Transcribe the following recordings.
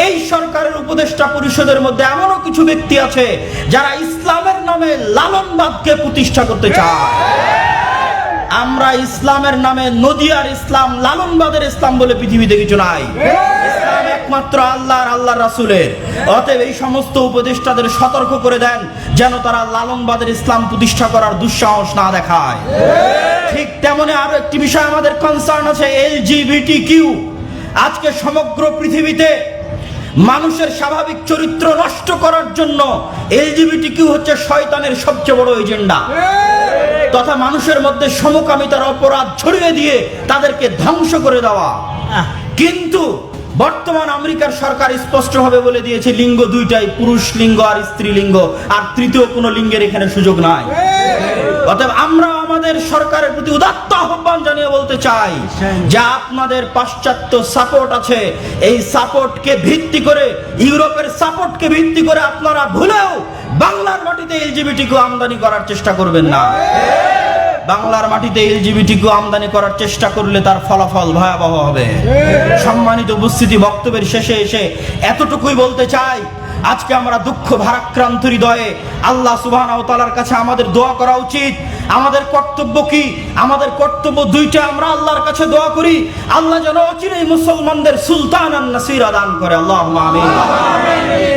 এই সরকারের উপদেষ্টা পরিষদের মধ্যে এমনও কিছু ব্যক্তি আছে যারা ইসলামের নামে লালনবাদকে প্রতিষ্ঠা করতে চায়। আমরা ইসলামের নামে নদিয়ার ইসলাম, লালনবাদের ইসলাম বলে পৃথিবীতে কিছু নাই। ইসলাম একমাত্র আল্লাহর, আল্লাহর রাসূলের। অতএব এই সমস্ত উপদেষ্টাদের সতর্ক করে দেন যেন তারা লালনবাদের ইসলাম প্রতিষ্ঠা করার দুঃসাহস না দেখায়। ঠিক তেমনি আরো একটি বিষয় আমাদের কনসার্ন আছে, LGBTQ। আজকে সমগ্র পৃথিবীতে মানুষের স্বাভাবিক চরিত্র নষ্ট করার জন্য LGBTQ হচ্ছে শয়তানের সবচেয়ে বড় এজেন্ডা, তথা মানুষের মধ্যে সমকামিতার অপরাধ ছড়িয়ে দিয়ে তাদেরকে ধ্বংস করে দেওয়া। কিন্তু বর্তমান আমেরিকার সরকার স্পষ্টভাবে বলে দিয়েছে লিঙ্গ দুইটাই, পুরুষ লিঙ্গ আর স্ত্রী লিঙ্গ, আর তৃতীয় কোনো লিঙ্গের এখানে সুযোগ নাই। অতএব আমরা আমাদের সরকারের প্রতি উদাত্ত আহ্বান জানিয়ে বলতে চাই যে আপনাদের পাশ্চাত্য সাপোর্ট আছে, এই সাপোর্টকে ভিত্তি করে, ইউরোপের সাপোর্টকে ভিত্তি করে আপনারা ভুলেও বাংলার মাটিতে LGBTQ আমদানি করার চেষ্টা করবেন না। বাংলার মাটিতে LGBTQ আমদানি করার চেষ্টা করলে তার ফলাফল ভয়াবহ হবে। সম্মানিত উপস্থিতি, বক্তব্যের শেষে এসে এতটুকুই বলতে চাই, আজকে আমরা দুঃখ ভারাক্রান্ত হৃদয়ে আল্লাহ সুবহানাহু ওয়া তাআলার কাছে আমাদের দোয়া করা উচিত। আমাদের কর্তব্য কি? আমাদের কর্তব্য দুইটা, আমরা আল্লাহর কাছে দোয়া করি আল্লাহ যেন অচিরেই মুসলমানদের সুলতান আন নাসির দান করে। আল্লাহুম্মা আমিন।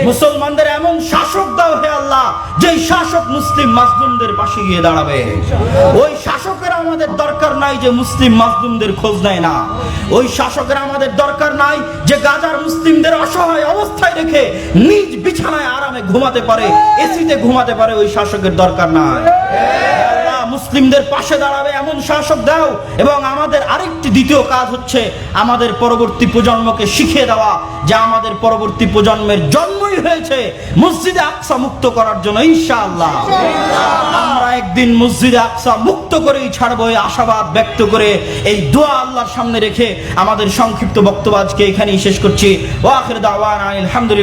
মুসলমানদের এমন শাসক দাও হে আল্লাহ, যেই শাসক মুসলিম মাজলুমদের পাশে গিয়ে দাঁড়াবে। ওই শাসকের আমাদের দরকার নাই যে মুসলিম মাজলুমদের খোঁজ নেয় না। ওই শাসকের আমাদের দরকার নাই যে গাজার মুসলিমদের অসহায় অবস্থায় রেখে নিজ বিছানায় আরামে ঘুমাতে পারে, এসিতে ঘুমাতে পারে। ওই শাসকের দরকার নাই। মুসলিমদের পাশে দাঁড়াবে এমন শাসক দাও। এবং আমাদের আরেকটি দ্বিতীয় কাজ হচ্ছে আমাদের পরবর্তী প্রজন্মকে শিখিয়ে দেওয়া যে আমাদের পরবর্তী প্রজন্মের জন্মই হয়েছে মসজিদে আকসা মুক্ত করার জন্য। ইনশাআল্লাহ আমরা একদিন মসজিদে আকসা মুক্ত করেই ছাড়বো, এই আশাবাদ ব্যক্ত করে এই দোয়া আল্লাহর সামনে রেখে আমাদের সংক্ষিপ্ত বক্তব্য আজকে এখানেই শেষ করছি। ওয়া আখির দাওয়ানা আলহামদুলিল্লাহ।